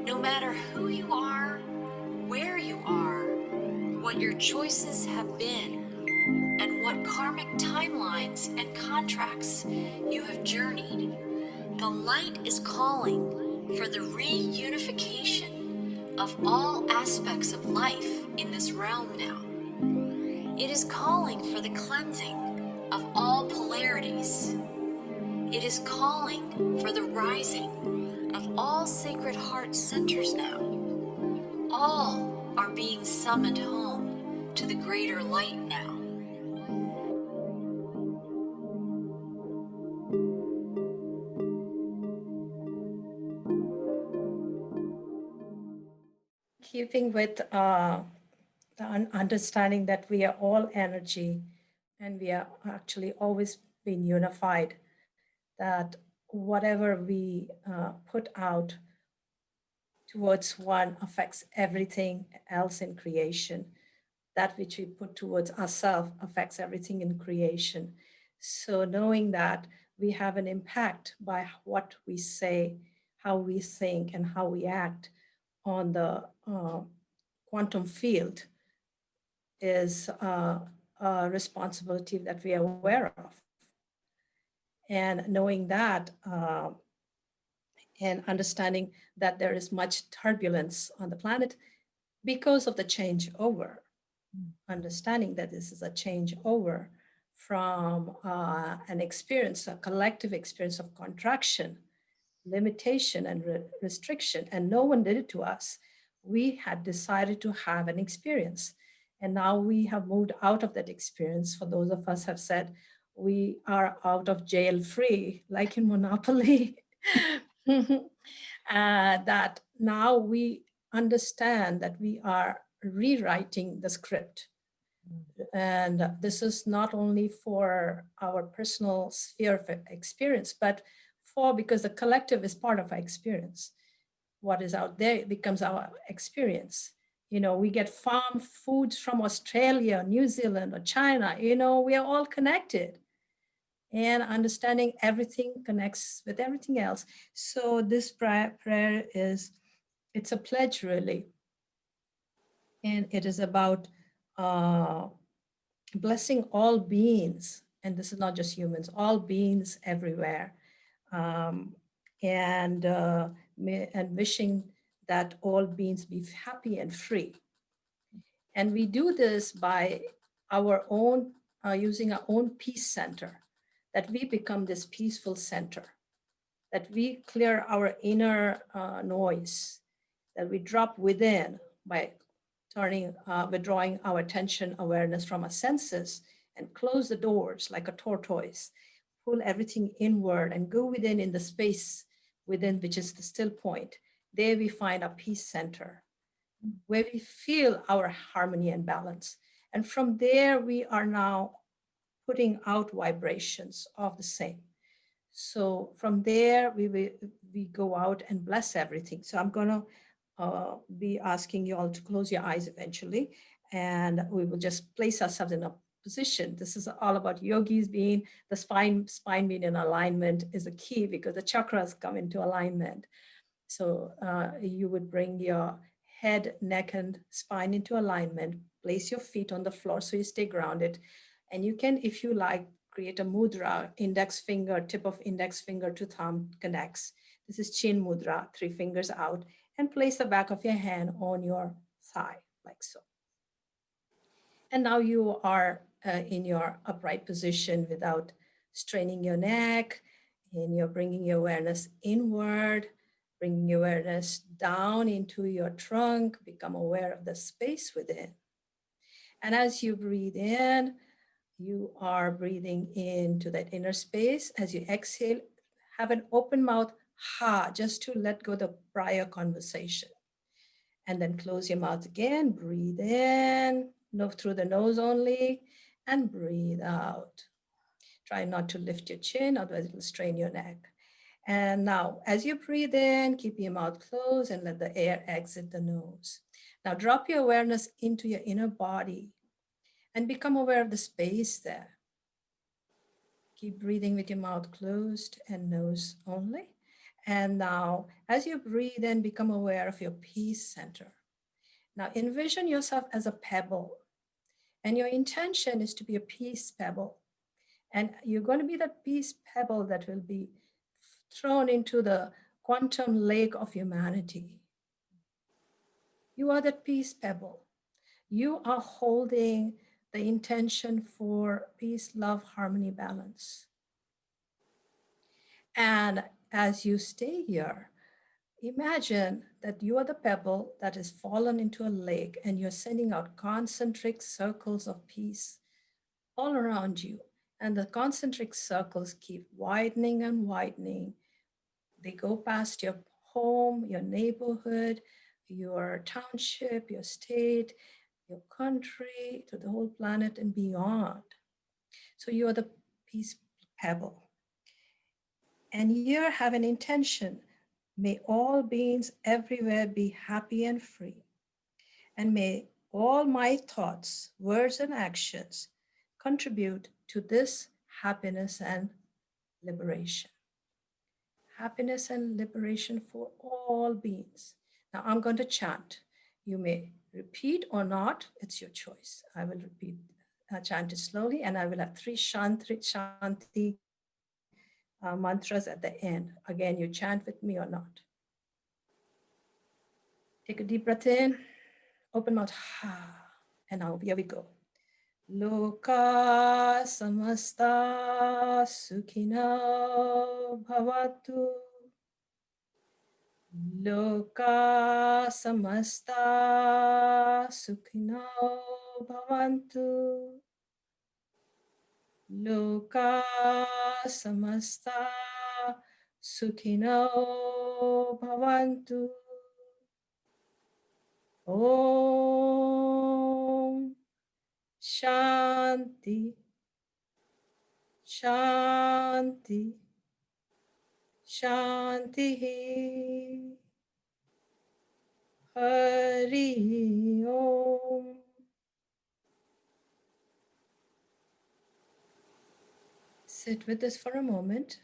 No matter who you are, where you are, what your choices have been, and what karmic timelines and contracts you have journeyed, the light is calling for the reunification of all aspects of life in this realm now. It is calling for the cleansing of all polarities. It is calling for the rising of all sacred heart centers now. All are being summoned home to the greater light now. Keeping with the understanding that we are all energy and we are actually always being unified, that whatever we put out towards one affects everything else in creation. That which we put towards ourselves affects everything in creation. So knowing that we have an impact by what we say, how we think, and how we act on the quantum field is a responsibility that we are aware of. And knowing that and understanding that there is much turbulence on the planet because of the changeover, understanding that this is a changeover from an experience, a collective experience of contraction, limitation, and restriction, and no one did it to us. We had decided to have an experience. And now we have moved out of that experience. For those of us have said, we are out of jail free, like in Monopoly. That now we understand that we are rewriting the script. And this is not only for our personal sphere of experience, but because the collective is part of our experience. What is out there becomes our experience. You know, we get farm foods from Australia, New Zealand, or China. You know, we are all connected. And understanding everything connects with everything else. So this prayer is, it's a pledge really. And it is about blessing all beings, and this is not just humans, all beings everywhere, and wishing that all beings be happy and free. And we do this by our own, using our own peace center, that we become this peaceful center, that we clear our inner noise, that we drop within by withdrawing our attention awareness from our senses and close the doors like a tortoise, pull everything inward and go within in the space within, which is the still point. There we find a peace center where we feel our harmony and balance. And from there, we are now putting out vibrations of the same. So from there, we go out and bless everything. So I'm going to be asking you all to close your eyes eventually, and we will just place ourselves in a position. This is all about yogis being, the spine being in alignment is a key because the chakras come into alignment. So you would bring your head, neck, and spine into alignment, place your feet on the floor so you stay grounded. And you can, if you like, create a mudra, index finger, tip of index finger to thumb connects. This is chin mudra, 3 fingers out, and place the back of your hand on your thigh, like so. And now you are in your upright position without straining your neck, and you're bringing your awareness inward, bringing your awareness down into your trunk, become aware of the space within. And as you breathe in, you are breathing into that inner space. As you exhale, have an open mouth, ha, just to let go the prior conversation. And then close your mouth again, breathe in, through the nose only, and breathe out. Try not to lift your chin, otherwise it'll strain your neck. And now, as you breathe in, keep your mouth closed and let the air exit the nose. Now drop your awareness into your inner body and become aware of the space there. Keep breathing with your mouth closed and nose only. And now, as you breathe in, become aware of your peace center. Now, envision yourself as a pebble, and your intention is to be a peace pebble. And you're going to be that peace pebble that will be thrown into the quantum lake of humanity. You are that peace pebble. You are holding the intention for peace, love, harmony, balance. And as you stay here, imagine that you are the pebble that has fallen into a lake and you're sending out concentric circles of peace all around you. And the concentric circles keep widening and widening. They go past your home, your neighborhood, your township, your state, your country, to the whole planet and beyond. So you are the peace pebble. And you have an intention. May all beings everywhere be happy and free. And may all my thoughts, words, and actions contribute to this happiness and liberation. Happiness and liberation for all beings. Now I'm going to chant. You may repeat or not, it's your choice. I will repeat, chant it slowly, and I will have three Shanti mantras at the end. Again, you chant with me or not. Take a deep breath in, open mouth, and now here we go. Loka samasta sukhino bhavatu. Loka samasta sukhino bhavantu. Loka samasta sukhino bhavantu. Om Shanti, Shanti, Shanti. Hari Om. Sit with this for a moment.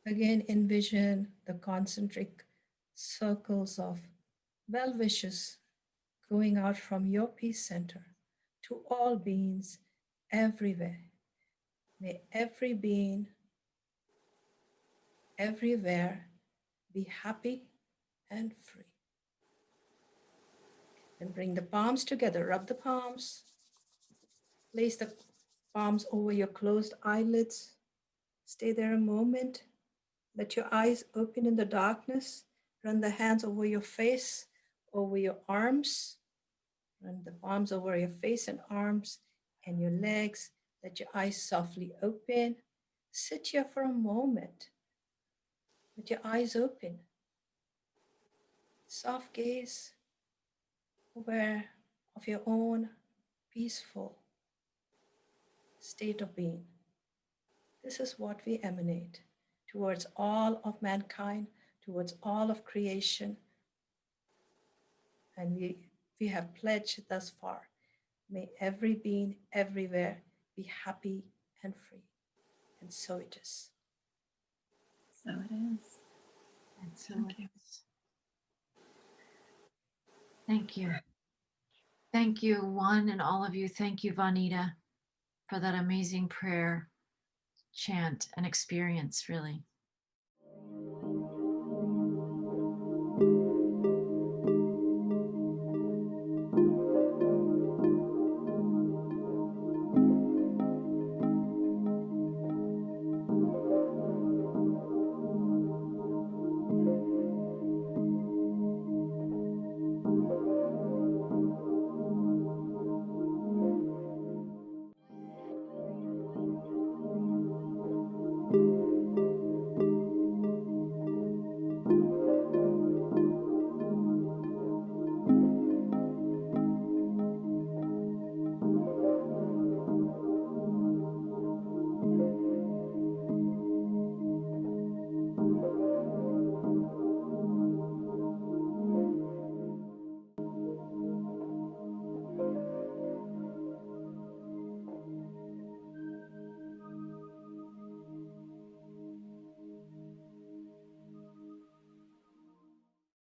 Again, envision the concentric circles of well wishes going out from your peace center to all beings everywhere. May every being everywhere be happy and free. Then bring the palms together, rub the palms, place the palms over your closed eyelids. Stay there a moment. Let your eyes open in the darkness. Run the hands over your face, over your arms. Run the palms over your face and arms and your legs. Let your eyes softly open. Sit here for a moment with your eyes open. Soft gaze, aware of your own peaceful state of being. This is what we emanate towards all of mankind, towards all of creation. And we have pledged thus far. May every being everywhere be happy and free. And so it is. So it is. And so it is. Thank you. Thank you, one and all of you. Thank you, Vanita, for that amazing prayer, chant, and experience, really.